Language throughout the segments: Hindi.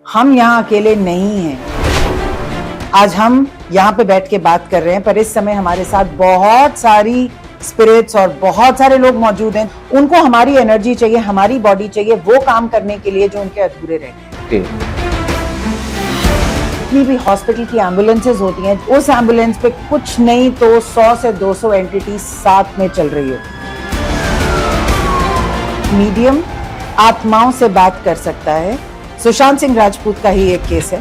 हम यहाँ अकेले नहीं हैं। आज हम यहाँ पे बैठ के बात कर रहे हैं, पर इस समय हमारे साथ बहुत सारी स्पिरिट्स और बहुत सारे लोग मौजूद हैं। उनको हमारी एनर्जी चाहिए, हमारी बॉडी चाहिए वो काम करने के लिए जो उनके अधूरे रह गए। जितनी भी हॉस्पिटल की एम्बुलेंसेज होती हैं, उस एम्बुलेंस पे कुछ नहीं तो 100 से 200 एंटिटी साथ में चल रही होती। मीडियम आत्माओं से बात कर सकता है। सुशांत सिंह राजपूत का ही एक केस है।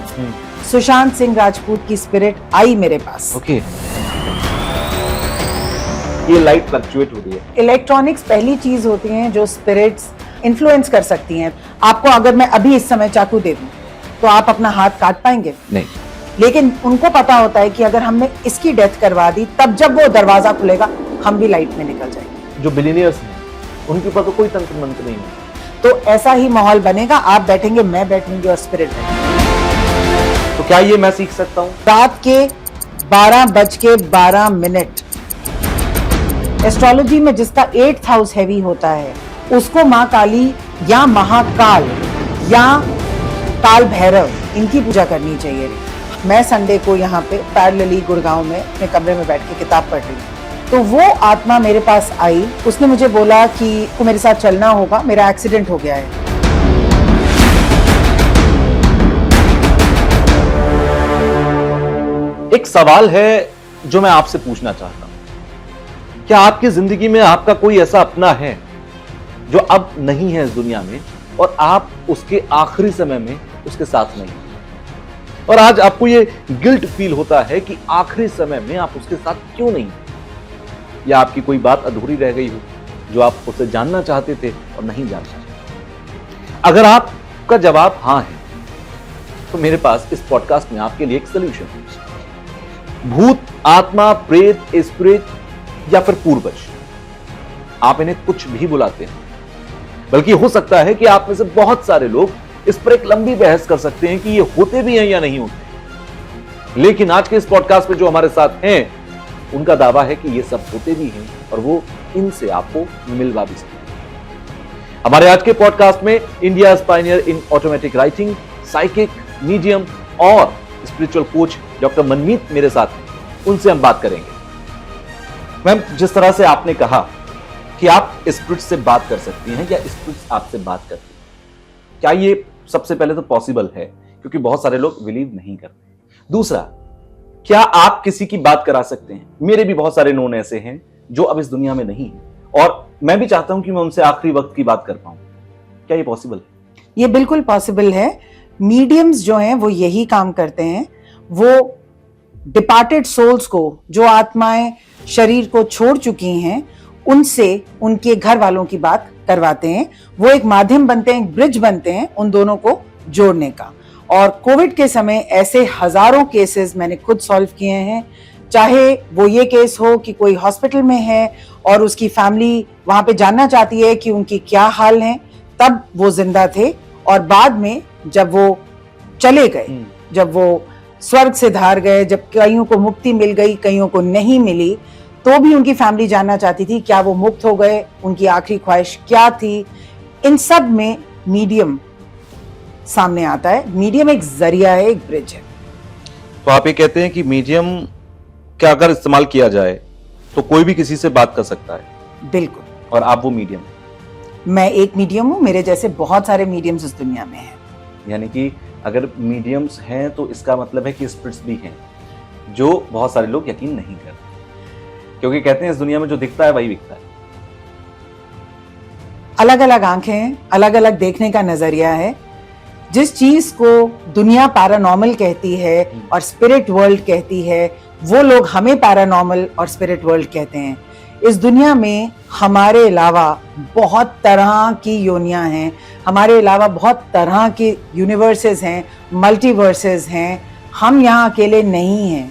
सुशांत सिंह राजपूत की स्पिरिट आई मेरे पास। ये लाइट फ्लक्चुएट हो रही है। इलेक्ट्रॉनिक्स पहली चीज होती हैं जो स्पिरिट्स इन्फ्लुएंस कर सकती हैं। आपको अगर मैं अभी इस समय चाकू दे दूं तो आप अपना हाथ काट पाएंगे? नहीं। लेकिन उनको पता होता है कि अगर हमने इसकी डेथ करवा दी, तब जब वो दरवाजा खुलेगा हम भी लाइट में निकल जाएंगे। जो बिलियनियर्स हैं उनके ऊपर तो कोई तंत्र मंत्र नहीं है। तो ऐसा ही माहौल बनेगा। आप बैठेंगे, मैं बैठूंगी और स्पिरिट बैठेंगे। तो क्या ये मैं सीख सकता हूँ? रात के 12:12 एस्ट्रोलॉजी में जिसका 8th हाउस हैवी होता है उसको माँ काली या महाकाल या काल भैरव इनकी पूजा करनी चाहिए। मैं संडे को यहाँ पे पैरेलली गुड़गांव में अपने कमरे में बैठ के किताब पढ़ रही हूँ, तो वो आत्मा मेरे पास आई। उसने मुझे बोला कि को मेरे साथ चलना होगा, मेरा एक्सीडेंट हो गया है। एक सवाल है जो मैं आपसे पूछना चाहता हूं। क्या आपकी जिंदगी में आपका कोई ऐसा अपना है जो अब नहीं है इस दुनिया में और आप उसके आखिरी समय में उसके साथ नहीं, और आज आपको ये गिल्ट फील होता है कि आखिरी समय में आप उसके साथ क्यों नहीं, या आपकी कोई बात अधूरी रह गई हो जो आप उससे जानना चाहते थे और नहीं जान सके? अगर आपका जवाब हां है तो मेरे पास इस पॉडकास्ट में आपके लिए एक सोल्यूशन है। भूत, आत्मा, प्रेत, स्पिरिट या फिर पूर्वज, आप इन्हें कुछ भी बुलाते हैं, बल्कि हो सकता है कि आप में से बहुत सारे लोग इस पर एक लंबी बहस कर सकते हैं कि ये होते भी हैं या नहीं होते। लेकिन आज के इस पॉडकास्ट में जो हमारे साथ हैं उनका दावा है कि ये सब होते भी हैं और वो इनसे आपको मिलवा भी सकते हैं। हमारे आज के पॉडकास्ट में इंडिया पायनियर इन ऑटोमेटिक राइटिंग, साइकिक, मीडियम और स्पिरिचुअल कोच डॉक्टर मनमीत मेरे साथ हैं। उनसे हम बात करेंगे। मैम, जिस तरह से आपने कहा कि आप स्पिरिट से बात कर सकती हैं या स्पिरिट आपसे बात करती हैं, क्या ये सबसे पहले तो पॉसिबल है? क्योंकि बहुत सारे लोग बिलीव नहीं करते। दूसरा, क्या आप किसी की बात करा सकते हैं? मेरे भी बहुत सारे नोन ऐसे हैं जो अब इस दुनिया में नहीं है और मैं भी चाहता हूं कि मैं उनसे आखिरी वक्त की बात कर पाऊं। क्या ये पॉसिबल है? ये बिल्कुल पॉसिबल है। मीडियम्स जो हैं वो यही काम करते हैं। वो डिपार्टेड सोल्स को, जो आत्माएं शरीर को छोड़ चुकी हैं, उनसे उनके घर वालों की बात करवाते हैं। वो एक माध्यम बनते हैं, एक ब्रिज बनते हैं उन दोनों को जोड़ने का। और कोविड के समय ऐसे हजारों केसेस मैंने खुद सॉल्व किए हैं। चाहे वो ये केस हो कि कोई हॉस्पिटल में है और उसकी फैमिली वहां पे जानना चाहती है कि उनकी क्या हाल है, तब वो जिंदा थे और बाद में जब वो चले गए, जब वो स्वर्ग से धार गए, जब कईयों को मुक्ति मिल गई, कईयों को नहीं मिली, तो भी उनकी फैमिली जानना चाहती थी क्या वो मुक्त हो गए, उनकी आखिरी ख्वाहिश क्या थी। इन सब में मीडियम सामने आता है। मीडियम एक जरिया है, एक ब्रिज है। तो आप ये कहते हैं कि मीडियम क्या अगर इस्तेमाल किया जाए तो कोई भी किसी से बात कर सकता है? बिल्कुल। और आप वो मीडियम? मैं एक मीडियम हूं, मेरे जैसे बहुत सारे मीडियम्स इस दुनिया में हैं। यानी कि अगर मीडियम्स हैं तो इसका मतलब है कि स्पिरिट्स भी हैं, जो बहुत सारे लोग यकीन नहीं करते, क्योंकि कहते हैं इस दुनिया में जो दिखता है वही बिकता है। अलग अलग आंखें हैं, अलग अलग देखने का नजरिया है। जिस चीज को दुनिया पैरानॉर्मल कहती है और स्पिरिट वर्ल्ड कहती है, वो लोग हमें पैरानॉर्मल और स्पिरिट वर्ल्ड कहते हैं। इस दुनिया में हमारे अलावा बहुत तरह की योनियां हैं, हमारे अलावा बहुत तरह के यूनिवर्सेस हैं, मल्टीवर्सेस हैं। हम यहाँ अकेले नहीं हैं।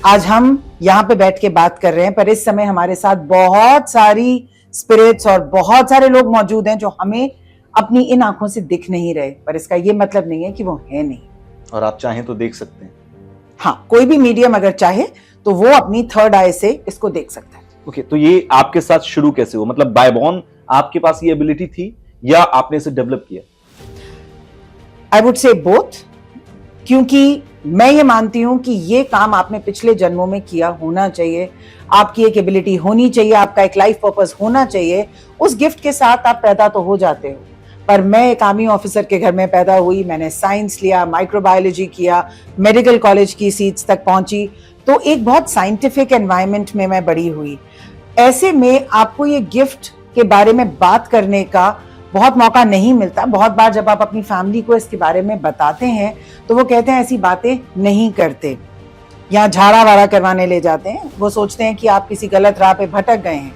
आज हम यहाँ पे बैठ के बात कर रहे हैं, पर इस समय हमारे साथ बहुत सारी स्पिरिट्स और बहुत सारे लोग मौजूद हैं जो हमें अपनी इन आंखों से दिख नहीं रहे, पर इसका ये मतलब नहीं है कि वो है नहीं। और आप चाहें तो देख सकते हैं। हाँ, कोई भी मीडियम अगर चाहे तो वो अपनी थर्ड आई से इसको देख सकता है। ओके, तो ये आपके साथ शुरू कैसे हुआ? मतलब बाय बॉर्न आपके पास ये एबिलिटी थी या आपने इसे डेवलप किया? आई वुड से बोथ, क्योंकि मैं ये मानती हूं कि ये काम आपने पिछले जन्मों में किया होना चाहिए, आपकी एक एबिलिटी होनी चाहिए, आपका एक लाइफ पर्पस होना चाहिए। उस गिफ्ट के साथ आप पैदा तो हो जाते हो, पर मैं एक आर्मी ऑफिसर के घर में पैदा हुई, मैंने साइंस लिया, माइक्रोबायोलॉजी किया, मेडिकल कॉलेज की सीट्स तक पहुंची, तो एक बहुत साइंटिफिक एनवायरनमेंट में मैं बड़ी हुई। ऐसे में आपको ये गिफ्ट के बारे में बात करने का बहुत मौका नहीं मिलता। बहुत बार जब आप अपनी फैमिली को इसके बारे में बताते हैं तो वो कहते हैं ऐसी बातें नहीं करते, या झाड़ा वाड़ा करवाने ले जाते हैं, वो सोचते हैं कि आप किसी गलत राह पे भटक गए हैं।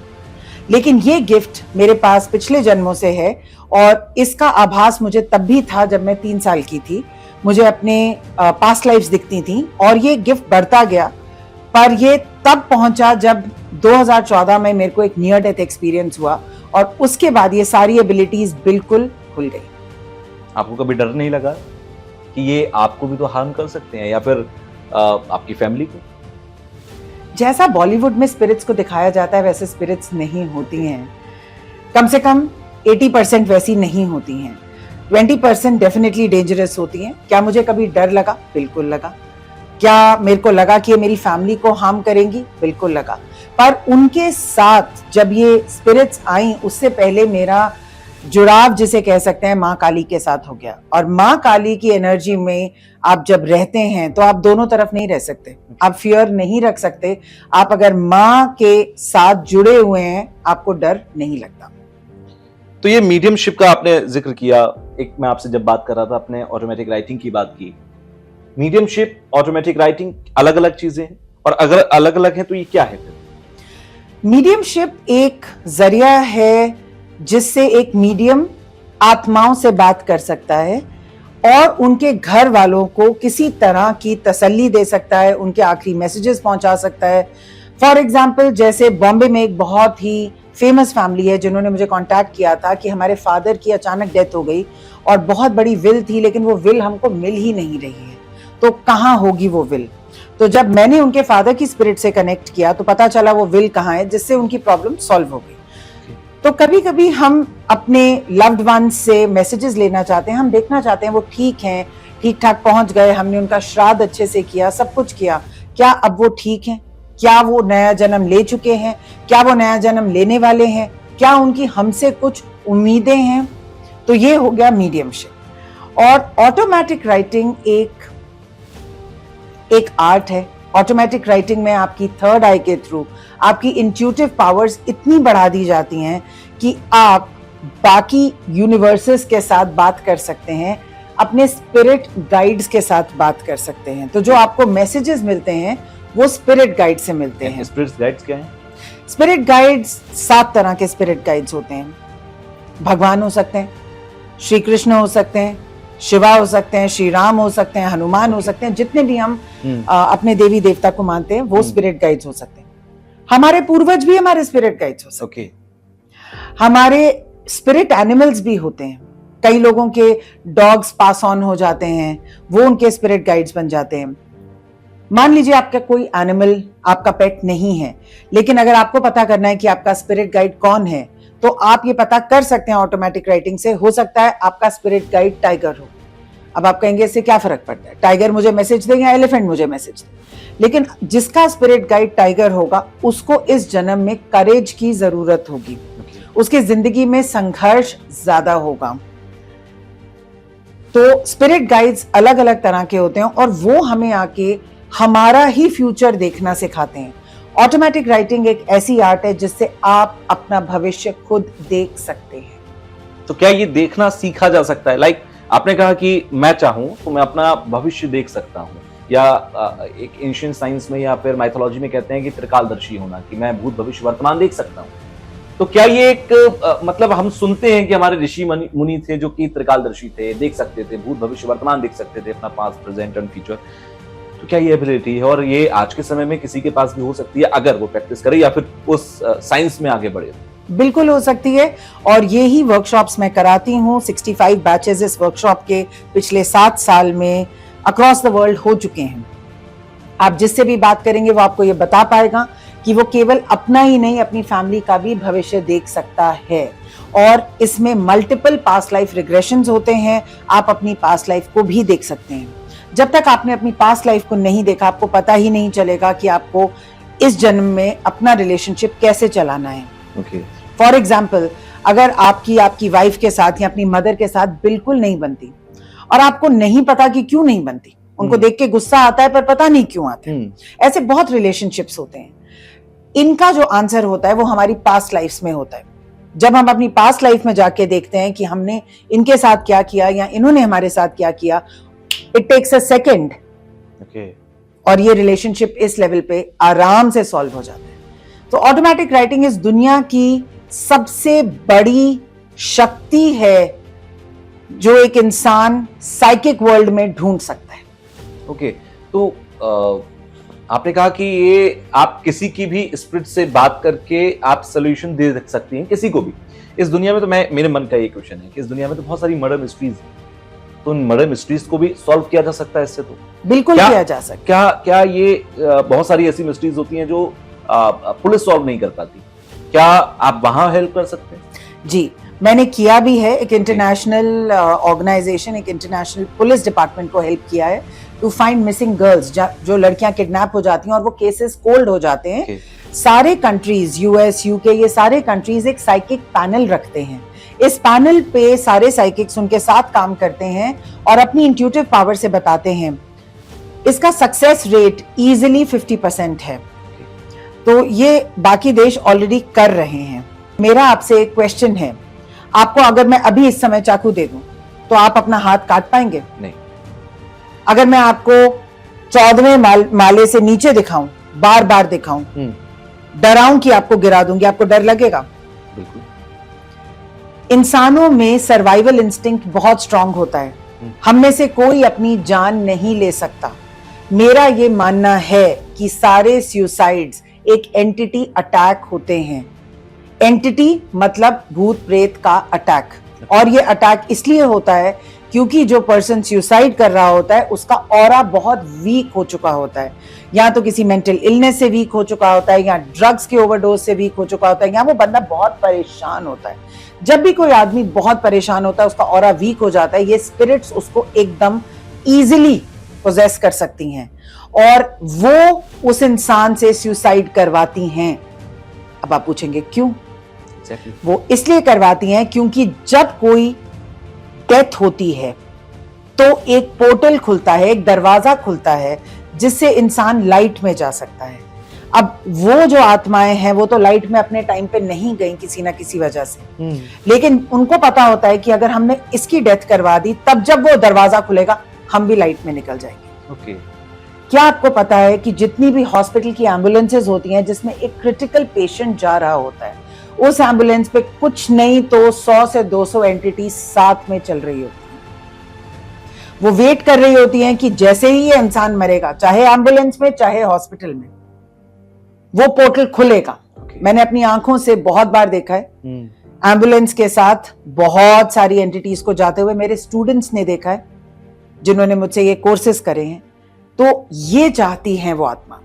लेकिन ये गिफ्ट मेरे पास पिछले जन्मों से है, और इसका आभास मुझे तब भी था जब मैं 3 साल की थी। मुझे अपने पास्ट लाइफ्स दिखती थी और ये गिफ्ट बढ़ता गया, पर ये तब पहुंचा जब 2014 में मेरे को एक नियर डेथ एक्सपीरियंस हुआ, और उसके बाद ये सारी एबिलिटीज बिल्कुल खुल गई। आपको कभी डर नहीं लगा कि ये आपको भी तो हार्म कर सकते हैं, या फिर आपकी फैमिली को? जैसा बॉलीवुड में स्पिरिट्स को दिखाया जाता है वैसे स्पिरिट्स नहीं होती हैं। कम से कम 80% वैसी नहीं होती हैं। 20% डेफिनेटली डेंजरस होती हैं। क्या मुझे कभी डर लगा? बिल्कुल लगा। क्या मेरे को लगा कि ये मेरी फैमिली को हार्म करेंगी? बिल्कुल लगा। पर उनके साथ जब ये स्पिरिट्स आई, उससे पहले मेरा जुड़ाव जिसे कह सकते हैं माँ काली के साथ हो गया। और माँ काली की एनर्जी में आप जब रहते हैं तो आप दोनों तरफ नहीं रह सकते, आप फियर नहीं रख सकते। आप अगर माँ के साथ जुड़े हुए हैं आपको डर नहीं लगता। तो ये मीडियमशिप का आपने जिक्र किया, एक मैं आपसे जब बात कर रहा था आपने ऑटोमेटिक राइटिंग की बात की। मीडियमशिप, ऑटोमेटिक राइटिंग अलग अलग चीजें हैं, और अगर अलग अलग हैं तो ये क्या है फिर? मीडियमशिप एक जरिया है जिससे एक मीडियम आत्माओं से बात कर सकता है और उनके घर वालों को किसी तरह की तसल्ली दे सकता है, उनके आखिरी मैसेजेस पहुंचा सकता है। फॉर एग्जाम्पल, जैसे बॉम्बे में एक बहुत ही फेमस फैमिली है जिन्होंने मुझे कांटेक्ट किया था कि हमारे फादर की अचानक डेथ हो गई और बहुत बड़ी विल थी, लेकिन वो विल हमको मिल ही नहीं रही है, तो कहाँ होगी वो विल। तो जब मैंने उनके फादर की स्पिरिट से कनेक्ट किया तो पता चला वो विल कहाँ है, जिससे उनकी प्रॉब्लम सॉल्व हो गई। तो कभी कभी हम अपने लव्ड वंस से मैसेजेस लेना चाहते हैं, हम देखना चाहते हैं वो ठीक हैं, ठीक ठाक पहुंच गए, हमने उनका श्राद्ध अच्छे से किया, सब कुछ किया, क्या अब वो ठीक हैं? क्या वो नया जन्म ले चुके हैं? क्या वो नया जन्म लेने वाले हैं? क्या उनकी हमसे कुछ उम्मीदें हैं? तो ये हो गया मीडियमशिप। और ऑटोमेटिक राइटिंग एक आर्ट है। ऑटोमेटिक राइटिंग में आपकी थर्ड आई के थ्रू आपकी इंट्यूटिव पावर्स इतनी बढ़ा दी जाती हैं कि आप बाकी यूनिवर्सेस के साथ बात कर सकते हैं, अपने स्पिरिट गाइड्स के साथ बात कर सकते हैं। तो जो आपको मैसेजेस मिलते हैं वो स्पिरिट गाइड से मिलते हैं। स्पिरिट गाइड्स क्या हैं? स्पिरिट गाइड्स 7 तरह के स्पिरिट गाइड्स होते हैं। भगवान हो सकते हैं, श्री कृष्ण हो सकते हैं, शिवा हो सकते हैं, श्री राम हो सकते हैं, हनुमान हो सकते हैं, जितने भी हम अपने देवी देवता को मानते हैं वो स्पिरिट गाइड्स हो सकते हैं। हमारे पूर्वज भी हमारे स्पिरिट गाइड्स हो सकते हैं। हमारे स्पिरिट एनिमल्स भी होते हैं। कई लोगों के डॉग्स पास ऑन हो जाते हैं, वो उनके स्पिरिट गाइड्स बन जाते हैं। मान लीजिए आपका कोई एनिमल आपका पेट नहीं है, लेकिन अगर आपको पता करना है कि आपका स्पिरिट गाइड कौन है तो आप ये पता कर सकते हैं ऑटोमेटिक राइटिंग से। हो सकता है आपका स्पिरिट गाइड टाइगर हो। अब आप कहेंगे इससे क्या फर्क पड़ता है, टाइगर मुझे मैसेज दे या एलिफेंट मुझे मैसेज दे। लेकिन जिसका स्पिरिट गाइड टाइगर होगा उसको इस जन्म में करेज की जरूरत होगी, उसकी जिंदगी में संघर्ष ज्यादा होगा। तो स्पिरिट गाइड्स अलग अलग तरह के होते हैं और वो हमें आके हमारा ही फ्यूचर देखना सिखाते हैं। ऑटोमेटिक राइटिंग एक ऐसी आर्ट है जिससे आप अपना भविष्य खुद देख सकते हैं। तो क्या ये देखना सीखा जा सकता है? लाइक आपने कहा कि मैं चाहूं तो मैं अपना भविष्य देख सकता हूं, या एक एंशिएंट साइंस में या फिर माइथोलॉजी में कहते हैं कि त्रिकालदर्शी होना, कि मैं भूत भविष्य वर्तमान देख सकता हूं। तो क्या ये एक मतलब हम सुनते हैं कि हमारे ऋषि मुनि थे जो कि त्रिकालदर्शी थे, देख सकते थे, भूत भविष्य वर्तमान देख सकते थे, अपना पास्ट प्रेजेंट एंड फ्यूचर। तो क्या ये एबिलिटी है और ये आज के समय में किसी के पास भी हो सकती है अगर वो प्रैक्टिस करे या फिर उस साइंस में आगे बढ़े? बिल्कुल हो सकती है, और ये ही वर्कशॉप्स मैं कराती हूँ। 65 बैचेस इस वर्कशॉप के पिछले 7 साल में अक्रॉस द वर्ल्ड हो चुके हैं। आप जिससे भी बात करेंगे वो आपको ये बता पाएगा कि वो केवल अपना ही नहीं अपनी फैमिली का भी भविष्य देख सकता है। और इसमें मल्टीपल पास्ट लाइफ रिग्रेशंस होते हैं, आप अपनी पास्ट लाइफ को भी देख सकते हैं। जब तक आपने अपनी पास्ट लाइफ को नहीं देखा, आपको पता ही नहीं चलेगा कि आपको इस जन्म में अपना रिलेशनशिप कैसे चलाना है। फॉर एग्जाम्पल, अगर आपकी वाइफ के साथ या अपनी मदर के साथ बिल्कुल नहीं बनती और आपको नहीं पता कि क्यों नहीं बनती, उनको देख के गुस्सा आता है पर पता नहीं क्यों आता है, ऐसे बहुत रिलेशनशिप्स होते हैं। इनका जो आंसर होता है वो हमारी पास्ट लाइफ्स में होता है। जब हम अपनी पास्ट लाइफ में जाके देखते हैं कि हमने इनके साथ क्या किया या इन्होंने हमारे साथ क्या किया, इट टेक्स अ सेकेंड और ये रिलेशनशिप इस लेवल पे आराम से सॉल्व हो जाता है। तो ऑटोमेटिक राइटिंग इस दुनिया की सबसे बड़ी शक्ति है जो एक इंसान साइकिक वर्ल्ड में ढूंढ सकता है। तो आपने कहा कि ये आप किसी की भी स्पिरिट से बात करके आप सोल्यूशन दे सकती हैं किसी को भी। इस दुनिया में तो मेरे मन का ये क्वेश्चन है कि इस दुनिया में तो बहुत सारी मर्डर मिस्ट्रीज हैं, तो उन मर्डर मिस्ट्रीज को भी सॉल्व किया जा सकता है इससे? तो बिल्कुल किया जा सकता है। क्या ये बहुत सारी ऐसी मिस्ट्रीज होती हैं जो पुलिस सॉल्व नहीं कर पाती, क्या आप वहां हेल्प कर सकते हैं? जी, मैंने किया भी है। एक इंटरनेशनल ऑर्गेनाइजेशन, एक इंटरनेशनल पुलिस डिपार्टमेंट को हेल्प किया है टू फाइंड मिसिंग गर्ल्स, जो लड़कियां किडनैप हो जाती हैं और वो केसेस कोल्ड हो जाते हैं। सारे कंट्रीज, यूएस, यूके, ये सारे कंट्रीज एक साइकिक पैनल रखते हैं। इस पैनल पे सारे साइकिक्स उनके साथ काम करते हैं और अपनी इंट्यूटिव पावर से बताते हैं। इसका सक्सेस रेट इजीली 50% है। तो ये बाकी देश ऑलरेडी कर रहे हैं। मेरा आपसे एक क्वेश्चन है, आपको अगर मैं अभी इस समय चाकू दे दूं तो आप अपना हाथ काट पाएंगे? नहीं। अगर मैं आपको 14वें माले से नीचे दिखाऊं, बार बार दिखाऊं, डराऊं कि आपको गिरा दूंगी, आपको डर लगेगा? बिल्कुल। इंसानों में सर्वाइवल इंस्टिंक्ट बहुत स्ट्रांग होता है। हम में से कोई अपनी जान नहीं ले सकता। मेरा ये मानना है कि सारे सुसाइड्स एक एंटिटी अटैक होते हैं। एंटिटी मतलब भूत प्रेत का अटैक, और ये अटैक इसलिए होता है क्योंकि जो पर्सन सुसाइड कर रहा होता है उसका ऑरा बहुत वीक हो चुका होता है, या तो किसी मेंटल इलनेस से वीक हो चुका होता है, या ड्रग्स के ओवरडोज से वीक हो चुका होता है, या वो बंदा बहुत परेशान होता है। जब भी कोई आदमी बहुत परेशान होता है, उसका ऑरा वीक हो जाता है, ये स्पिरिट्स उसको एकदम इजीली पोजेस कर सकती हैं और वो उस इंसान से सुसाइड करवाती हैं। अब आप पूछेंगे क्यों? वो इसलिए करवाती हैं क्योंकि जब कोई डेथ होती है तो एक पोर्टल खुलता है, एक दरवाजा खुलता है जिससे इंसान लाइट में जा सकता है। अब वो जो आत्माएं हैं वो तो लाइट में अपने टाइम पे नहीं गई किसी ना किसी वजह से, लेकिन उनको पता होता है कि अगर हमने इसकी डेथ करवा दी तब जब वो दरवाजा खुलेगा हम भी लाइट में निकल जाएंगे। क्या आपको पता है कि जितनी भी हॉस्पिटल की एम्बुलेंसेज होती हैं जिसमें एक क्रिटिकल पेशेंट जा रहा होता है, उस एम्बुलेंस पे कुछ नहीं तो 100 से 200 एंटिटी साथ में चल रही होती हैं। वो वेट कर रही होती हैं कि जैसे ही ये इंसान मरेगा, चाहे एम्बुलेंस में चाहे हॉस्पिटल में, वो पोर्टल खुलेगा। मैंने अपनी आंखों से बहुत बार देखा है एम्बुलेंस के साथ बहुत सारी एंटिटीज को जाते हुए। मेरे स्टूडेंट्स ने देखा है जिन्होंने मुझसे ये कोर्सेज करे हैं। तो ये चाहती हैं वो आत्मा।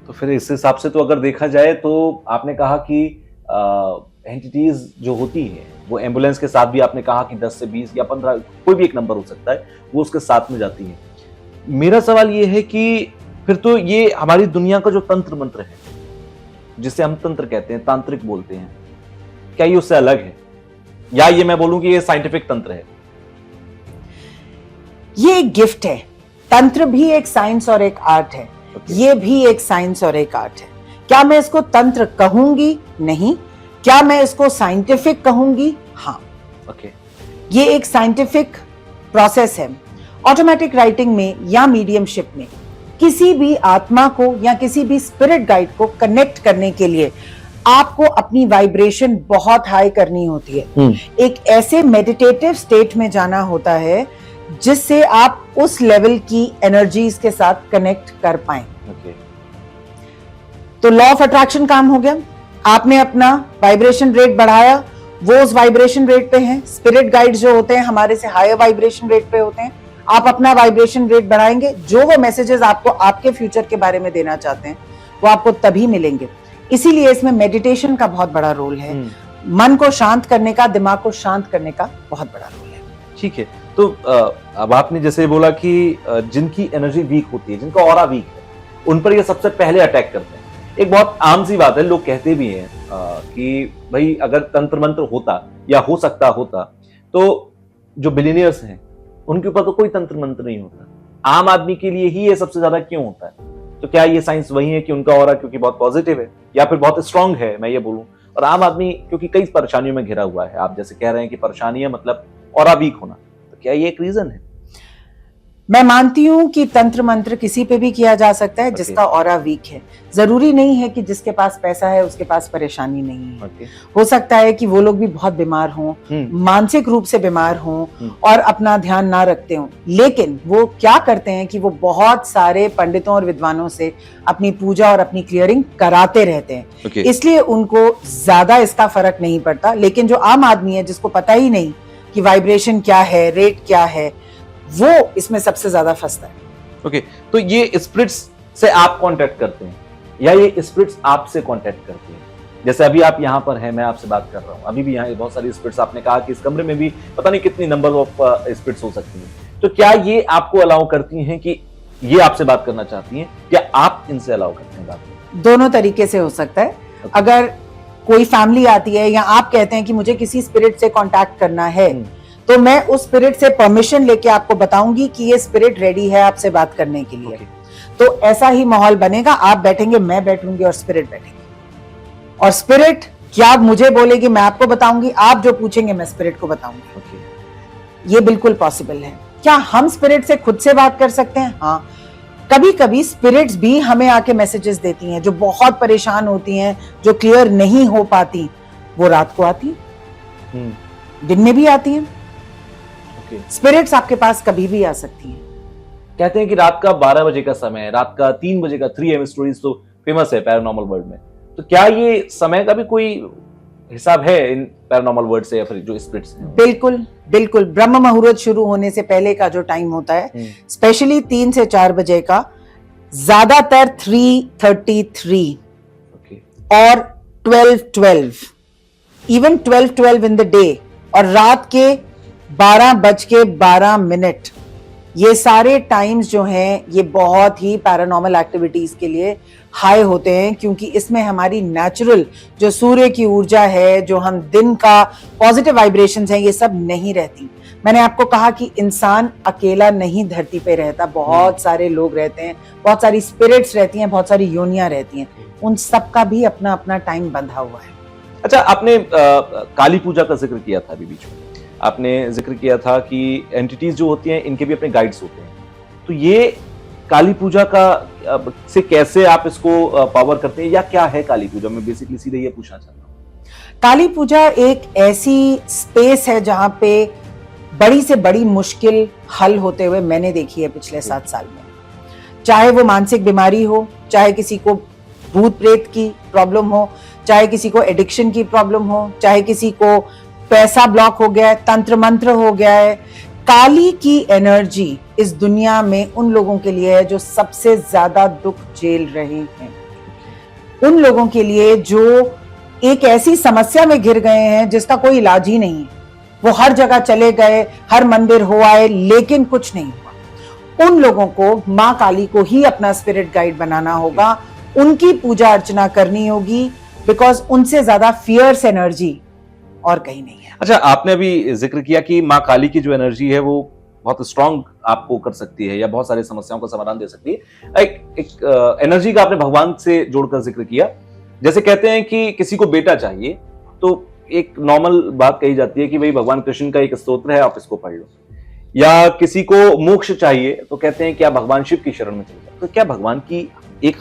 तो फिर इस हिसाब से तो अगर देखा जाए तो आपने कहा कि एंटिटीज जो होती है वो एम्बुलेंस के साथ भी, आपने कहा कि 10 से 20 या 15 कोई भी एक नंबर हो सकता है, वो उसके साथ में जाती है। मेरा सवाल ये है कि फिर तो ये हमारी दुनिया का जो तंत्र मंत्र है, जिसे हम तंत्र कहते हैं, तांत्रिक बोलते हैं, क्या ये उससे अलग है, या ये मैं बोलूं कि ये साइंटिफिक तंत्र है? ये एक गिफ्ट है। तंत्र भी एक साइंस और एक आर्ट है। ये भी एक साइंस और एक आर्ट है। क्या मैं इसको तंत्र कहूंगी? नहीं। क्या मैं इसको साइंटिफिक कहूंगी? हाँ। ये एक साइंटिफिक प्रोसेस है। ऑटोमेटिक राइटिंग में या मीडियमशिप में किसी भी आत्मा को या किसी भी स्पिरिट गाइड को कनेक्ट करने के लिए आपको अपनी वाइब्रेशन बहुत हाई करनी होती है। एक ऐसे मेडिटेटिव स्टेट में जाना होता है जिससे आप उस लेवल की एनर्जीज के साथ कनेक्ट कर पाएं। तो लॉ ऑफ अट्रैक्शन काम हो गया। आपने अपना वाइब्रेशन रेट बढ़ाया, वो उस वाइब्रेशन रेट पे हैं। स्पिरिट गाइड्स जो होते हैं हमारे से हायर वाइब्रेशन रेट पे होते हैं। आप अपना वाइब्रेशन रेट बढ़ाएंगे, जो वो मैसेजेस आपको आपके फ्यूचर के बारे में देना चाहते हैं वो आपको तभी मिलेंगे। इसीलिए इसमें मेडिटेशन का बहुत बड़ा रोल है, मन को शांत करने का, दिमाग को शांत करने का बहुत बड़ा रोल है। ठीक है, तो अब आपने जैसे बोला कि जिनकी एनर्जी वीक होती है, जिनका ऑरा वीक है, उन पर ये सबसे पहले अटैक करते हैं। एक बहुत आम सी बात है, लोग कहते भी हैं कि भाई अगर तंत्र मंत्र होता या हो सकता होता तो जो बिलियनियर्स हैं उनके ऊपर तो कोई तंत्र मंत्र नहीं होता, आम आदमी के लिए ही ये सबसे ज्यादा क्यों होता है? तो क्या ये साइंस वही है कि उनका ऑरा क्योंकि बहुत पॉजिटिव है या फिर बहुत स्ट्रांग है, मैं ये बोलूं, और आम आदमी क्योंकि कई परेशानियों में घिरा हुआ है, आप जैसे कह रहे हैं कि परेशानियां मतलब ऑरा वीक होना, तो क्या ये एक रीजन है? मैं मानती हूं कि तंत्र मंत्र किसी पे भी किया जा सकता है जिसका ऑरा वीक है। जरूरी नहीं है कि जिसके पास पैसा है उसके पास परेशानी नहीं है। हो सकता है कि वो लोग भी बहुत बीमार हों, मानसिक रूप से बीमार हों और अपना ध्यान ना रखते हों, लेकिन वो क्या करते हैं कि वो बहुत सारे पंडितों और विद्वानों से अपनी पूजा और अपनी क्लियरिंग कराते रहते हैं। इसलिए उनको ज्यादा इसका फर्क नहीं पड़ता। लेकिन जो आम आदमी है जिसको पता ही नहीं कि वाइब्रेशन क्या है, रेट क्या है, वो इसमें सबसे ज्यादा फंसता है। ओके, तो ये स्पिरिट्स से आप कांटेक्ट करते हैं या ये स्पिरिट्स आपसे कांटेक्ट करते हैं? जैसे अभी आप यहाँ पर हैं, मैं आपसे बात कर रहा हूँ, अभी भी यहाँ बहुत सारी स्पिरिट्स, आपने कहा कि इस कमरे में भी पता नहीं कितनी नंबर ऑफ स्पिरिट्स हो सकती हैं, तो क्या ये आपको अलाउ करती हैं कि ये आपसे बात करना चाहती हैं, या आप इनसे अलाउ करते हैं बात? दोनों तरीके से हो सकता है। अगर कोई फैमिली आती है या आप कहते हैं कि मुझे किसी स्पिरिट से कांटेक्ट करना है, तो मैं उस स्पिरिट से परमिशन लेके आपको बताऊंगी कि ये स्पिरिट रेडी है आपसे बात करने के लिए। तो ऐसा ही माहौल बनेगा, आप बैठेंगे, मैं बैठूंगी और स्पिरिट बैठेगी, और स्पिरिट क्या मुझे बोलेगी मैं आपको बताऊंगी, आप जो पूछेंगे मैं स्पिरिट को बताऊंगी। ये बिल्कुल पॉसिबल है। क्या हम स्पिरिट से खुद से बात कर सकते हैं? हाँ, कभी कभी स्पिरिट्स भी हमें आके मैसेजेस देती हैं। जो बहुत परेशान होती हैं, जो क्लियर नहीं हो पाती, वो रात को आती हैं, दिन में भी आती हैं। स्पिरिट्स आपके पास कभी भी आ सकती हैं। कहते हैं कि रात का 12 बजे का समय है, रात का 3 बजे का 3 AM स्टोरीज तो फेमस है पैरानॉर्मल वर्ल्ड में, तो क्या ये समय का भी कोई हिसाब है इन पैरानॉर्मल वर्ल्ड से या फिर जो स्पिरिट्स हैं? बिल्कुल बिल्कुल, ब्रह्म मुहूर्त शुरू होने से पहले का जो टाइम होता है, स्पेशली 3 से 4 बजे का, ज्यादातर 3:33 और 12:12, इवन 12:12 इन द डे, और रात के 12:12, ये सारे टाइम्स जो हैं ये बहुत ही पैरानॉर्मल एक्टिविटीज के लिए हाई होते हैं, क्योंकि इसमें हमारी नेचुरल जो सूर्य की ऊर्जा है, जो हम दिन का पॉजिटिव वाइब्रेशंस हैं, ये सब नहीं रहती। मैंने आपको कहा कि इंसान अकेला नहीं धरती पे रहता, बहुत सारे लोग रहते हैं, बहुत सारी स्पिरिट्स रहती हैं, बहुत सारी योनियां रहती हैं, उन सब का भी अपना अपना टाइम बंधा हुआ है। अच्छा, आपने काली पूजा का जिक्र किया था अभी बीच में, आपने जिक्र किया था कि एंटिटीज जो होती हैं इनके भी अपने गाइड्स होते हैं, तो ये काली पूजा का से कैसे आप इसको पावर करते हैं, या क्या है काली पूजा? मैं बेसिकली सीधे ये पूछना चाहता हूँ। काली पूजा एक ऐसी स्पेस है जहां पे बड़ी से बड़ी मुश्किल हल होते हुए मैंने देखी है पिछले 7 साल में। चाहे वो मानसिक बीमारी हो, चाहे किसी को भूत प्रेत की प्रॉब्लम हो, चाहे किसी को एडिक्शन की प्रॉब्लम हो, चाहे किसी को पैसा ब्लॉक हो गया है, तंत्र मंत्र हो गया है, काली की एनर्जी इस दुनिया में उन लोगों के लिए है जो सबसे ज्यादा दुख झेल रहे हैं, उन लोगों के लिए जो एक ऐसी समस्या में घिर गए हैं जिसका कोई इलाज ही नहीं है। वो हर जगह चले गए, हर मंदिर हो आए, लेकिन कुछ नहीं हुआ। उन लोगों को माँ काली को ही अपना स्पिरिट गाइड बनाना होगा, उनकी पूजा अर्चना करनी होगी, बिकॉज उनसे ज्यादा फियर्स एनर्जी और कहीं नहीं है। अच्छा, आपने अभी जिक्र किया कि माँ काली की जो एनर्जी है वो बहुत स्ट्रांग आपको कर सकती है या बहुत सारी समस्याओं का समाधान दे सकती है। एक एनर्जी का आपने भगवान से जोड़कर जिक्र किया। जैसे कहते हैं कि किसी को बेटा चाहिए तो एक नॉर्मल बात कही जाती है कि भाई भगवान कृष्ण का एक स्तोत्र है, आप इसको पढ़ लो, या किसी को मोक्ष चाहिए तो कहते हैं कि आप भगवान शिव की शरण में चले जाओ। तो क्या भगवान की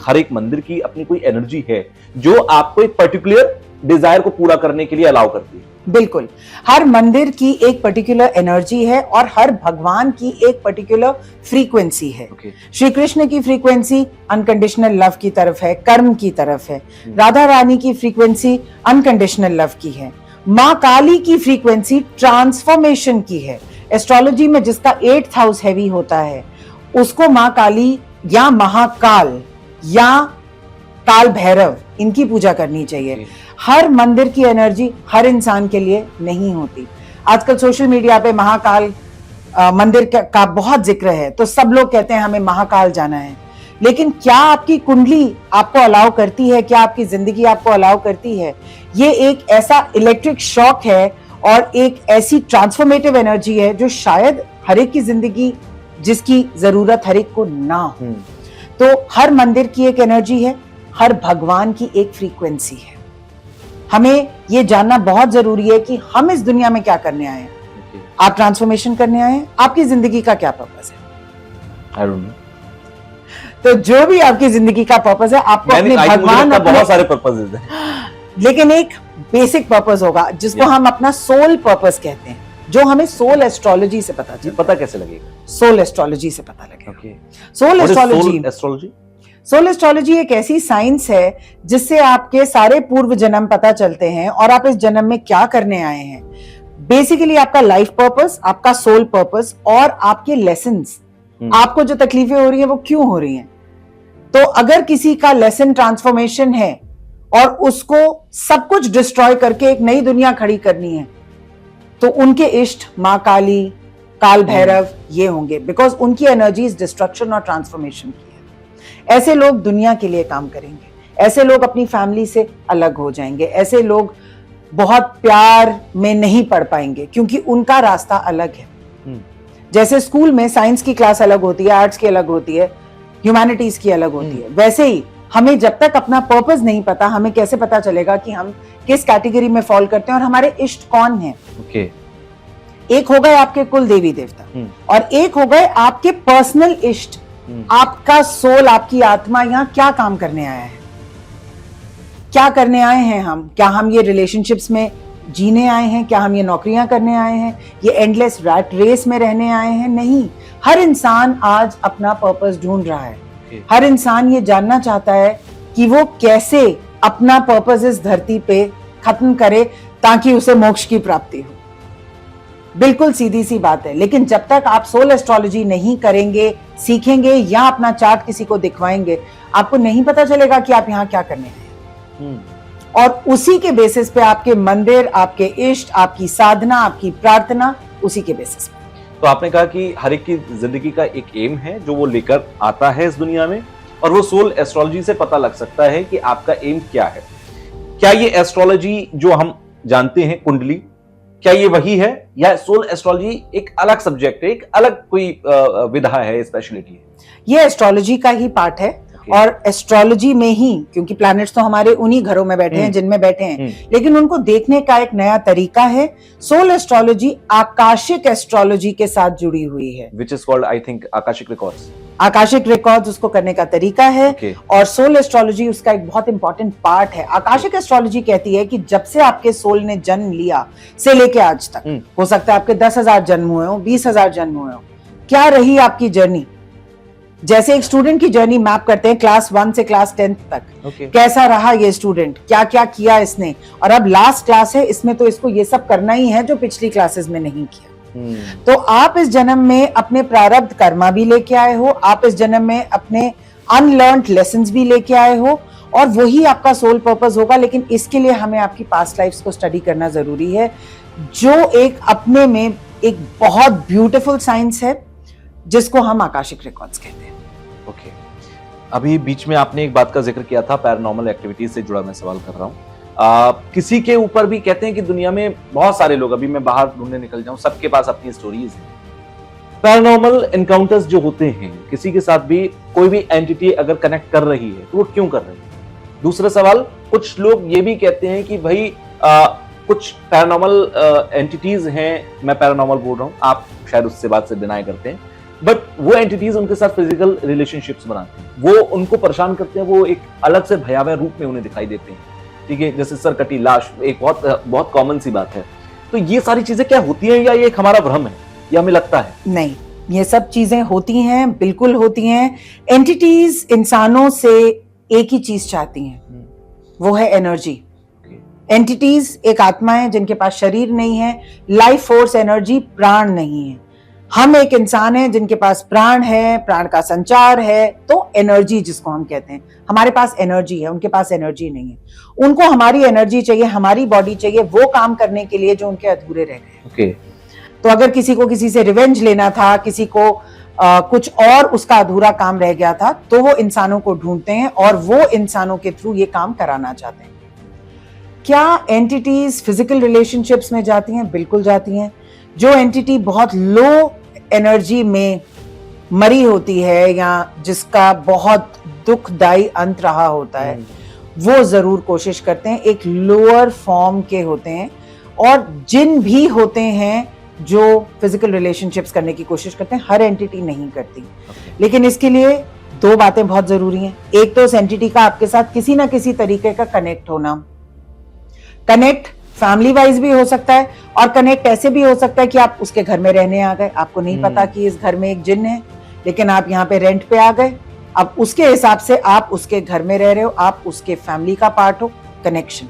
हर एक मंदिर की अपनी कोई एनर्जी है जो आपको एक पर्टिकुलर डिजायर को पूरा करने के लिए अलाउ करती है? बिल्कुल, हर मंदिर की एक पर्टिकुलर एनर्जी है और हर भगवान की एक पर्टिकुलर फ्रीक्वेंसी है। श्री कृष्ण की फ्रीक्वेंसी अनकंडीशनल लव की तरफ है, कर्म की तरफ है। राधा रानी की फ्रीक्वेंसी अनकंडीशनल लव की है। माँ काली की फ्रीक्वेंसी ट्रांसफॉर्मेशन की है। एस्ट्रोलॉजी में जिसका 8th हाउस हैवी होता है उसको माँ काली या महाकाल या काल भैरव, इनकी पूजा करनी चाहिए। हर मंदिर की एनर्जी हर इंसान के लिए नहीं होती। आजकल सोशल मीडिया पे महाकाल मंदिर का बहुत जिक्र है, तो सब लोग कहते हैं हमें महाकाल जाना है, लेकिन क्या आपकी कुंडली आपको अलाउ करती है? क्या आपकी जिंदगी आपको अलाउ करती है? ये एक ऐसा इलेक्ट्रिक शॉक है और एक ऐसी ट्रांसफॉर्मेटिव एनर्जी है जो शायद हर एक की जिंदगी, जिसकी जरूरत हर एक को ना हो। तो हर मंदिर की एक एनर्जी है, हर भगवान की एक फ्रीक्वेंसी है। हमें ये जानना बहुत जरूरी है कि हम इस दुनिया में क्या करने आए हैं। आप ट्रांसफॉर्मेशन करने आए हैं, आपकी जिंदगी का क्या पर्पस है? I don't know. तो जो भी आपकी जिंदगी का पर्पस है, आपको अपने भगवान, बहुत सारे पर्पसेस हैं, लेकिन एक बेसिक पर्पस होगा जिसको हम अपना सोल पर्पस कहते हैं, जो हमें सोल एस्ट्रोलॉजी से पता चलता है। पता कैसे लगेगा? सोल एस्ट्रोलॉजी से पता लगेगा। सोल एस्ट्रोलॉजी एक ऐसी साइंस है जिससे आपके सारे पूर्व जन्म पता चलते हैं और आप इस जन्म में क्या करने आए हैं। बेसिकली आपका लाइफ पर्पस, आपका सोल पर्पस और आपके लेसन्स, आपको जो तकलीफें हो रही है वो क्यों हो रही हैं। तो अगर किसी का लेसन ट्रांसफॉर्मेशन है और उसको सब कुछ डिस्ट्रॉय करके एक नई दुनिया खड़ी करनी है, तो उनके इष्ट मां काली, काल भैरव ये होंगे, बिकॉज उनकी एनर्जी डिस्ट्रक्शन और ट्रांसफॉर्मेशन की है। ऐसे लोग दुनिया के लिए काम करेंगे, ऐसे लोग अपनी फैमिली से अलग हो जाएंगे, ऐसे लोग बहुत प्यार में नहीं पढ़ पाएंगे क्योंकि उनका रास्ता अलग है। जैसे स्कूल में साइंस की क्लास अलग होती है, आर्ट्स की अलग होती है, ह्यूमैनिटीज की अलग होती है, वैसे ही हमें जब तक अपना पर्पस नहीं पता, हमें कैसे पता चलेगा कि हम किस कैटेगरी में फॉल करते हैं और हमारे इष्ट कौन हैं। एक हो गए आपके कुल देवी देवता और एक हो गए आपके पर्सनल इष्ट। आपका सोल, आपकी आत्मा यहाँ क्या काम करने आया है, क्या करने आए हैं हम? क्या हम ये रिलेशनशिप्स में जीने आए हैं? क्या हम ये नौकरियां करने आए हैं? ये एंडलेस रैट रेस में रहने आए हैं? नहीं। हर इंसान आज अपना पर्पस ढूंढ रहा है। हर इंसान ये जानना चाहता है कि वो कैसे अपना पर्पस इस धरती पे खत्म करे ताकि उसे मोक्ष की प्राप्ति हो। बिल्कुल सीधी सी बात है, लेकिन जब तक आप सोल एस्ट्रोलॉजी नहीं करेंगे, सीखेंगे या अपना चार्ट किसी को दिखवाएंगे, आपको नहीं पता चलेगा कि आप यहाँ क्या करने आए। और उसी के बेसिस पे आपके मंदिर, आपके इष्ट, आपकी साधना, आपकी प्रार्थना, उसी के बेसिस पे। तो आपने कहा कि हर एक की जिंदगी का एक एम है जो वो लेकर आता है इस दुनिया में, और वो सोल एस्ट्रोलॉजी से पता लग सकता है कि आपका एम क्या है। क्या ये एस्ट्रोलॉजी जो हम जानते हैं, कुंडली, क्या ये वही है या सोल एस्ट्रोलॉजी एक अलग सब्जेक्ट है, एक अलग कोई विधा है, स्पेशलिटी है? ये एस्ट्रोलॉजी का ही पार्ट है। और एस्ट्रोलॉजी में ही, क्योंकि प्लैनेट्स तो हमारे उन्हीं घरों में बैठे हैं जिनमें बैठे हैं, लेकिन उनको देखने का एक नया तरीका है। सोल एस्ट्रोलॉजी आकाशिक एस्ट्रोलॉजी के साथ जुड़ी हुई है, which is called I think Akashic records. Akashic records उसको करने का तरीका है। और सोल एस्ट्रोलॉजी उसका एक बहुत इंपॉर्टेंट पार्ट है। आकाशिक एस्ट्रोलॉजी कहती है कि जब से आपके सोल ने जन्म लिया से लेके आज तक, हो सकता है आपके 10,000 जन्म हुए हो, 20,000 जन्म हुए हो, क्या रही आपकी जर्नी। जैसे एक स्टूडेंट की जर्नी मैप करते हैं क्लास 1 से क्लास 10 तक, कैसा रहा ये स्टूडेंट, क्या क्या किया इसने, और अब लास्ट क्लास है, इसमें तो इसको ये सब करना ही है जो पिछली क्लासेस में नहीं किया। तो आप इस जन्म में अपने प्रारब्ध कर्मा भी लेके आए हो, आप इस जन्म में अपने अनलर्न्ड लेसन्स भी लेके आए हो, और वही आपका सोल पर्पस होगा। लेकिन इसके लिए हमें आपकी पास्ट लाइफ्स को स्टडी करना जरूरी है, जो एक अपने में एक बहुत ब्यूटीफुल साइंस है जिसको हम आकाशिक रिकॉर्ड्स कहते हैं। ओके, अभी बीच में आपने एक बात का जिक्र किया था, पैरानॉर्मल एक्टिविटीज से जुड़ा मैं सवाल कर रहा हूँ। किसी के ऊपर भी कहते हैं कि दुनिया में बहुत सारे लोग, अभी मैं बाहर ढूंढने निकल जाऊं, सबके पास अपनी स्टोरीज हैं। पैरानॉर्मल एनकाउंटर्स जो होते हैं, किसी के साथ भी कोई भी एंटिटी अगर कनेक्ट कर रही है तो वो क्यों कर रही है? दूसरा सवाल, कुछ लोग ये भी कहते हैं कि भाई कुछ पैरानॉर्मल एंटिटीज हैं, मैं पैरानॉर्मल बोल रहा हूँ, आप शायद उससे बात से डिनाई करते हैं, बट वो एंटिटीज उनके साथ फिजिकल रिलेशनशिप्स बनाते हैं, वो उनको परेशान करते हैं, वो एक अलग से भयावह रूप में उन्हें दिखाई देते हैं। ठीक है, जैसे सर कटी लाश, एक बहुत कॉमन सी बात है। तो ये सारी चीजें क्या होती हैं, या ये एक हमारा भ्रम है, या हमें लगता है? नहीं, ये सब चीजें होती हैं, बिल्कुल होती हैं। एंटिटीज इंसानों से एक ही चीज चाहती हैं, वो है एनर्जी। एंटिटीज एक आत्मा है जिनके पास शरीर नहीं है, लाइफ फोर्स, एनर्जी, प्राण नहीं है। हम एक इंसान है जिनके पास प्राण है, प्राण का संचार है, तो एनर्जी जिसको हम कहते हैं, हमारे पास एनर्जी है, उनके पास एनर्जी नहीं है। उनको हमारी एनर्जी चाहिए, हमारी बॉडी चाहिए वो काम करने के लिए जो उनके अधूरे रह गए। ओके। तो अगर किसी को किसी से रिवेंज लेना था, किसी को कुछ और उसका अधूरा काम रह गया था, तो वो इंसानों को ढूंढते हैं और वो इंसानों के थ्रू ये काम कराना चाहते हैं। क्या एंटिटीज फिजिकल रिलेशनशिप्स में जाती हैं? बिल्कुल जाती हैं। जो एंटिटी बहुत लो एनर्जी में मरी होती है या जिसका बहुत दुखदाई अंत रहा होता है, वो जरूर कोशिश करते हैं। एक लोअर फॉर्म के होते हैं और जिन भी होते हैं जो फिजिकल रिलेशनशिप्स करने की कोशिश करते हैं, हर एंटिटी नहीं करती। लेकिन इसके लिए दो बातें बहुत जरूरी हैं। एक तो उस एंटिटी का आपके साथ किसी ना किसी तरीके का कनेक्ट होना। कनेक्ट फैमिली वाइज भी हो सकता है और कनेक्ट ऐसे भी हो सकता है कि आप उसके घर में रहने आ गए, आपको नहीं पता कि इस घर में एक जिन्न है, लेकिन आप यहाँ पे रेंट पे आ गए। अब उसके हिसाब से आप उसके घर में रह रहे हो, आप उसके फैमिली का पार्ट हो। कनेक्शन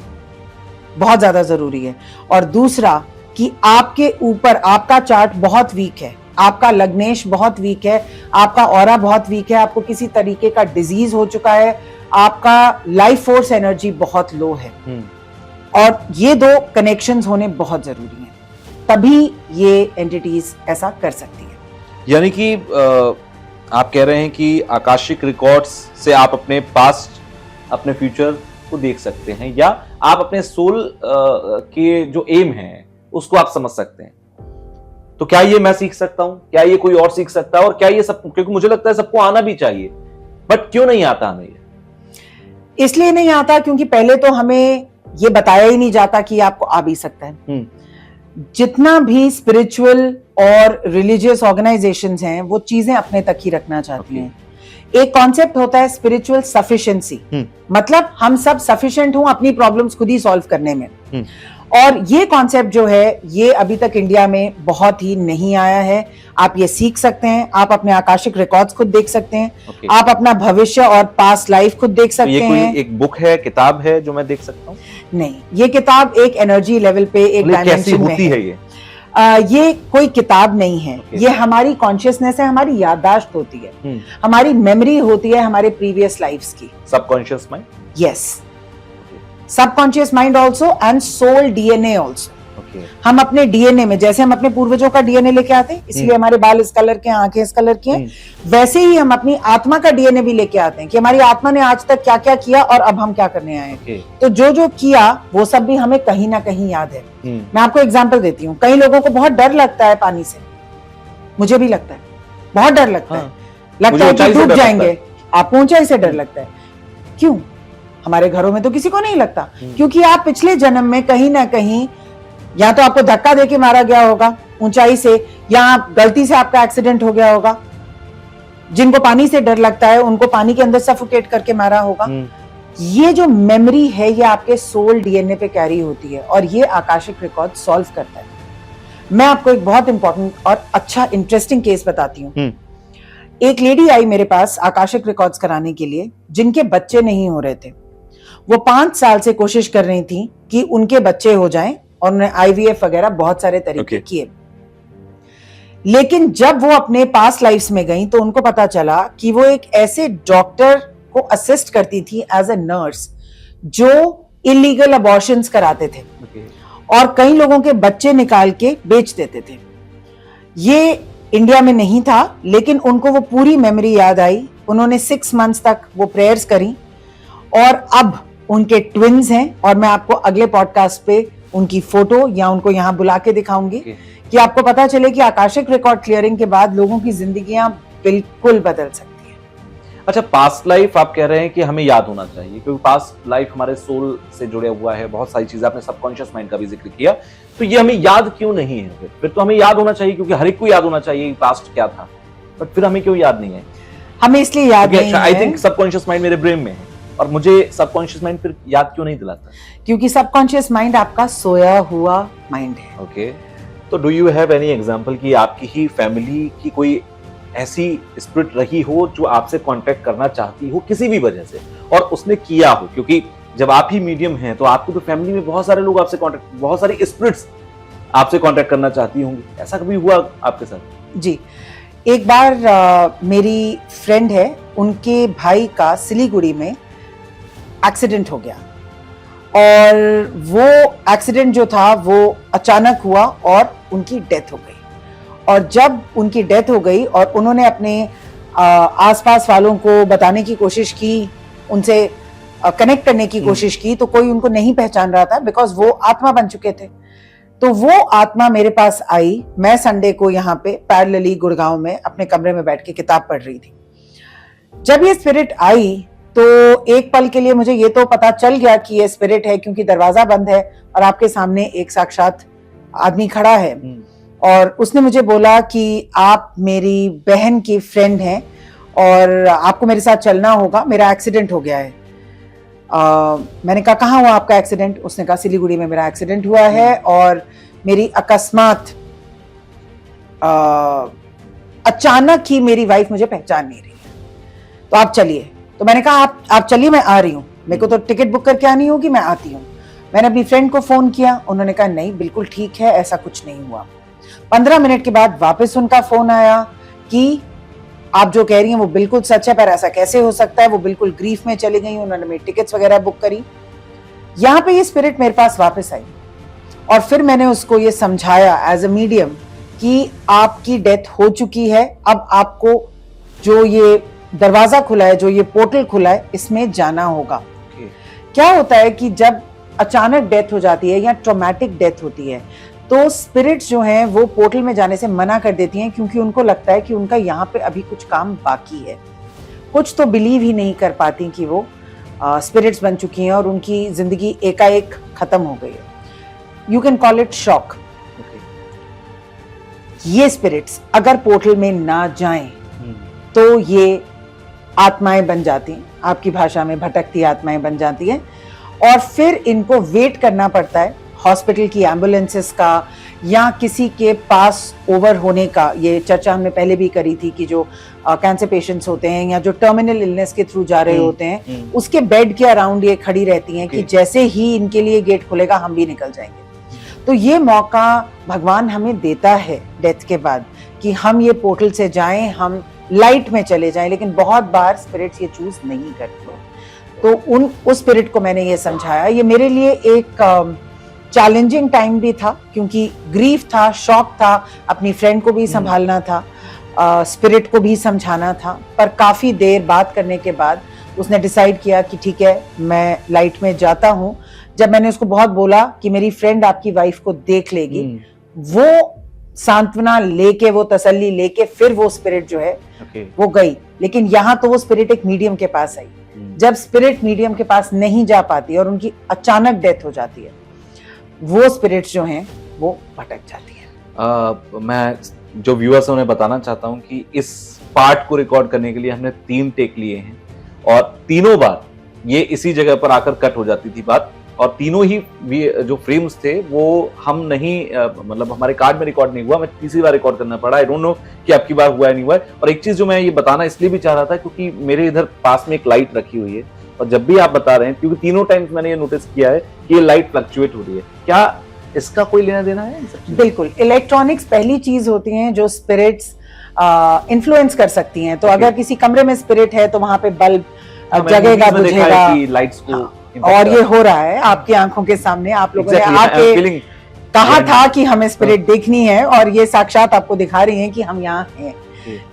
बहुत ज्यादा जरूरी है। और दूसरा कि आपके ऊपर आपका चार्ट बहुत वीक है, आपका लग्नेश बहुत वीक है, आपका ऑरा बहुत वीक है, आपको किसी तरीके का डिजीज हो चुका है, आपका लाइफ फोर्स एनर्जी बहुत लो है, और ये दो कनेक्शंस होने बहुत जरूरी हैं, तभी ये एंटिटीज ऐसा कर सकती है। यानी कि आप कह रहे हैं कि आकाशिक रिकॉर्ड्स से आप अपने पास्ट, अपने फ्यूचर को देख सकते हैं, या आप अपने सोल के जो एम है उसको आप समझ सकते हैं। तो क्या ये मैं सीख सकता हूं? क्या ये कोई और सीख सकता है? और क्या ये सब, क्योंकि मुझे लगता है सबको आना भी चाहिए, बट क्यों नहीं आता हमें ये? इसलिए नहीं आता क्योंकि पहले तो हमें ये बताया ही नहीं जाता कि आपको आ भी सकता है। जितना भी स्पिरिचुअल और रिलीजियस ऑर्गेनाइजेशंस हैं वो चीजें अपने तक ही रखना चाहती हैं। एक कॉन्सेप्ट होता है स्पिरिचुअल सफिशिएंसी, मतलब हम सब सफिशिएंट हों अपनी प्रॉब्लम्स खुद ही सॉल्व करने में। और ये कॉन्सेप्ट जो है ये अभी तक इंडिया में बहुत ही नहीं आया है। आप ये सीख सकते हैं, आप अपने आकाशिक रिकॉर्ड्स खुद देख सकते हैं, आप अपना भविष्य और पास्ट लाइफ खुद देख सकते हैं। ये कोई एक बुक है, किताब है जो मैं देख सकता हूँ? नहीं, ये किताब एक एनर्जी लेवल पे, एक डायमेंशन में है। ये कोई किताब नहीं है, ये हमारी कॉन्शियसनेस है, हमारी याददाश्त होती है, हमारी मेमोरी होती है हमारे प्रीवियस लाइफ्स की। Subconscious mind? Yes, subconscious mind also and soul DNA also. हम अपने डीएनए में, जैसे हम अपने पूर्वजों का डीएनए लेके आते हैं, इसलिए हमारे बाल इस कलर के हैं, आंखें इस कलर की हैं, वैसे ही हम अपनी आत्मा का डीएनए भी लेके आते हैं कि हमारी आत्मा ने आज तक क्या क्या किया और अब हम क्या करने आए हैं। तो जो जो किया वो सब भी हमें कहीं ना कहीं याद है। मैं आपको एग्जांपल देती हूँ। कई लोगों को बहुत डर लगता है पानी से, मुझे भी लगता है, बहुत डर लगता है, लगता है कि डूब जाएंगे। आपको ऊंचाई से डर लगता है, क्यों? हमारे घरों में तो किसी को नहीं लगता, क्योंकि आप पिछले जन्म में कहीं ना कहीं या तो आपको धक्का देके मारा गया होगा ऊंचाई से, या आप गलती से आपका एक्सीडेंट हो गया होगा। जिनको पानी से डर लगता है उनको पानी के अंदर सफोकेट करके मारा होगा। ये जो मेमोरी है ये आपके सोल डीएनए पे कैरी होती है और ये आकाशिक रिकॉर्ड सॉल्व करता है। मैं आपको एक बहुत इंपॉर्टेंट और अच्छा इंटरेस्टिंग केस बताती हूँ। एक लेडी आई मेरे पास आकाशिक रिकॉर्ड्स कराने के लिए, जिनके बच्चे नहीं हो रहे थे। वो 5 साल से कोशिश कर रही थी कि उनके बच्चे हो जाएं और उन्होंने आईवीएफ वगैरह बहुत सारे तरीके किए। लेकिन जब वो अपने पास्ट लाइफ्स में गई तो उनको पता चला कि वो एक ऐसे डॉक्टर को असिस्ट करती थी एज अ नर्स जो इलीगल अबॉर्शंस कराते थे और कई लोगों के बच्चे निकाल के बेच देते थे। ये इंडिया में नहीं था, लेकिन उनको वो पूरी मेमोरी याद आई। उन्होंने 6 मंथ्स तक वो प्रेयर्स करी और अब उनके ट्विन्स हैं और मैं आपको अगले पॉडकास्ट पे उनकी फोटो या उनको यहाँ बुला के दिखाऊंगी कि आपको पता चले कि आकाशिक रिकॉर्ड क्लियरिंग के बाद लोगों की जिंदगियां बिल्कुल बदल सकती है। अच्छा, पास्ट लाइफ आप कह रहे हैं कि हमें याद होना चाहिए क्योंकि पास्ट लाइफ हमारे सोल से जुड़े हुआ है, बहुत सारी चीजें, आपने सबकॉन्शियस माइंड का भी जिक्र किया, तो ये हमें याद क्यों नहीं है? फिर तो हमें याद होना चाहिए क्योंकि हर एक को याद होना चाहिए पास्ट क्या था, बट फिर हमें क्यों याद नहीं है? हमें इसलिए याद नहीं है, आई थिंक सबकॉन्शियस माइंड मेरे ब्रेन में है और मुझे सबकॉन्शियस माइंड फिर याद क्यों नहीं दिलाता? क्योंकि सबकॉन्शियस माइंड आपका सोया हुआ माइंड है। ओके, तो do you have any example कि आपकी ही फैमिली की कोई ऐसी स्पिरिट रही हो जो आपसे कांटेक्ट करना चाहती हो किसी भी वजह से और उसने किया हो? क्योंकि जब आप ही मीडियम हैं तो आपको तो फैमिली में बहुत सारे लोग आपसे कांटेक्ट, बहुत सारी स्पिरिट्स आपसे कांटेक्ट करना चाहती होंगी, ऐसा कभी हुआ आपके साथ? जी, एक बार मेरी फ्रेंड है, उनके भाई का सिलीगुड़ी में एक्सीडेंट हो गया और वो एक्सीडेंट जो था वो अचानक हुआ और उनकी डेथ हो गई। और जब उनकी डेथ हो गई और उन्होंने अपने आसपास वालों को बताने की कोशिश की, उनसे कनेक्ट करने की कोशिश की, तो कोई उनको नहीं पहचान रहा था बिकॉज वो आत्मा बन चुके थे। तो वो आत्मा मेरे पास आई। मैं संडे को यहाँ पे पैरेलली गुड़गांव में अपने कमरे में बैठ के किताब पढ़ रही थी। जब ये स्पिरिट आई तो एक पल के लिए मुझे ये तो पता चल गया कि ये स्पिरिट है, क्योंकि दरवाजा बंद है और आपके सामने एक साक्षात आदमी खड़ा है। और उसने मुझे बोला कि आप मेरी बहन की फ्रेंड हैं और आपको मेरे साथ चलना होगा, मेरा एक्सीडेंट हो गया है। मैंने कहा कहाँ हुआ आपका एक्सीडेंट? उसने कहा सिलीगुड़ी में मेरा एक्सीडेंट हुआ है और मेरी अकस्मात अचानक ही मेरी वाइफ मुझे पहचान नहीं रही है, तो आप चलिए। तो मैंने कहा आप चलिए, मैं आ रही हूँ, मेरे को तो टिकट बुक करके आनी होगी, मैं आती हूँ। मैंने अपनी फ्रेंड को फोन किया, उन्होंने कहा नहीं बिल्कुल ठीक है, ऐसा कुछ नहीं हुआ। 15 मिनट के बाद वापस उनका फोन आया कि आप जो कह रही हैं वो बिल्कुल सच है, पर ऐसा कैसे हो सकता है। वो बिल्कुल ग्रीफ में चली गई, उन्होंने मेरी टिकट्स वगैरह बुक करी। यहाँ पे ये स्पिरिट मेरे पास वापस आई और फिर मैंने उसको ये समझाया एज अ मीडियम कि आपकी डेथ हो चुकी है, अब आपको जो ये दरवाजा खुला है, जो ये पोर्टल खुला है, इसमें जाना होगा। क्या होता है कि जब अचानक डेथ हो जाती है या ट्रॉमेटिक डेथ होती है तो स्पिरिट्स जो हैं वो पोर्टल में जाने से मना कर देती हैं, क्योंकि उनको लगता है कि उनका यहाँ पे अभी कुछ काम बाकी है। कुछ तो बिलीव ही नहीं कर पाती कि वो स्पिरिट्स बन चुकी हैं और उनकी जिंदगी एकाएक खत्म हो गई है। You can call it shock. ये स्पिरिट्स अगर पोर्टल में ना जाएं तो ये आत्माएं बन जाती हैं, आपकी भाषा में भटकती आत्माएं बन जाती हैं, और फिर इनको वेट करना पड़ता है हॉस्पिटल की एम्बुलेंसेस का या किसी के पास ओवर होने का। ये चर्चा हमने पहले भी करी थी कि जो कैंसर पेशेंट्स होते हैं या जो टर्मिनल इलनेस के थ्रू जा रहे होते हैं, उसके बेड के अराउंड ये खड़ी रहती हैं कि जैसे ही इनके लिए गेट खुलेगा हम भी निकल जाएंगे। तो ये मौका भगवान हमें देता है डेथ के बाद कि हम ये पोर्टल से जाएं, हम लाइट में चले जाएं, लेकिन बहुत बार स्पिरिट्स ये चूज नहीं करते। तो उस स्पिरिट को मैंने ये समझाया। ये मेरे लिए एक चैलेंजिंग टाइम भी था, क्योंकि ग्रीफ था, शॉक था, अपनी फ्रेंड को भी संभालना था, स्पिरिट को भी समझाना था। पर काफी देर बात करने के बाद उसने डिसाइड किया कि ठीक है मैं लाइट में जाता हूँ। जब मैंने उसको बहुत बोला कि मेरी फ्रेंड आपकी वाइफ को देख लेगी, वो सांत्वना लेके, वो तसल्ली लेके फिर वो स्पिरिट जो है वो गई। लेकिन यहाँ तो वो स्पिरिट एक मीडियम के पास आई। जब स्पिरिट मीडियम के पास नहीं जा पाती और उनकी अचानक डेथ हो जाती है, वो स्पिरिट्स जो हैं वो भटक जाती है। मैं जो व्यूअर्स हैं उन्हें बताना चाहता हूं कि इस पार्ट को रिकॉर्ड करने के लिए हमने 3 टेक लिए हैं और तीनों बार ये इसी जगह पर आकर कट हो जाती थी बात, और तीनों ही जो फ्रेम्स थे वो हम नहीं मतलब हमारे कार्ड में रिकॉर्ड नहीं हुआ। मैं तीसरी बार रिकॉर्ड करना पड़ा। आई डोंट नो कि आपकी बार हुआ है नहीं हुआ है। और एक चीज जो मैं ये बताना इसलिए भी चाह रहा था क्योंकि मेरे इधर पास में एक लाइट रखी हुई है, और जब भी आप बता रहे हैं, क्योंकि तीनों टाइम्स मैंने ये नोटिस किया है कि ये लाइट फ्लक्चुएट हो रही है, क्या इसका कोई लेना देना है? बिल्कुल। इलेक्ट्रॉनिक्स पहली चीज होती हैं जो स्पिरिट्स इन्फ्लुएंस कर सकती हैं। तो अगर किसी कमरे में स्पिरिट है तो वहां पे बल्ब जगेगा, बुझेगा, लाइट्स को और ये हो रहा है आपकी आंखों के सामने। आप लोगों ने आके कहा था कि हमें स्पिरिट देखनी है और ये साक्षात आपको दिखा रही हैं कि हम यहाँ हैं।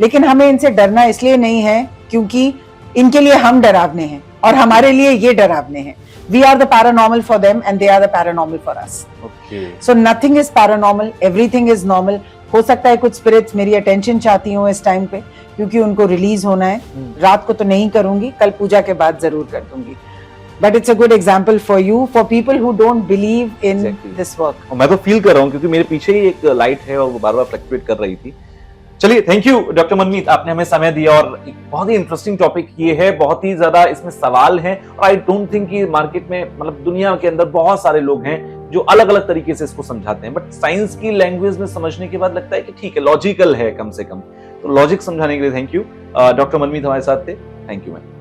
लेकिन हमें इनसे डरना इसलिए नहीं है क्योंकि इनके लिए हम डरावने हैं और हमारे लिए ये डरावने हैं। We are the paranormal for them and they are the paranormal for us. Okay. So nothing is paranormal, everything is normal. हो सकता है कुछ स्पिरिट्स मेरी अटेंशन चाहती हूँ इस टाइम पे क्योंकि उनको रिलीज होना है। रात को तो नहीं करूंगी, कल पूजा के बाद जरूर कर दूंगी। But it's a good example for you, for people who don't believe in this work. मैं तो फील कर रहा हूँ क्योंकि मेरे पीछे ही एक लाइट है और वो बार बार फ्लक्चुएट कर रही थी। चलिए, थैंक यू डॉक्टर मनमीत, आपने हमें समय दिया और एक बहुत ही इंटरेस्टिंग टॉपिक ये है। बहुत ही ज्यादा इसमें सवाल हैं और आई डोंट थिंक कि मार्केट में मतलब दुनिया के अंदर बहुत सारे लोग हैं जो अलग अलग तरीके से इसको समझाते हैं, बट साइंस की लैंग्वेज में समझने के बाद लगता है कि ठीक है, लॉजिकल है कम से कम। तो लॉजिक समझाने के लिए थैंक यू। डॉक्टर मनमीत हमारे साथ थे। Thank you ma'am.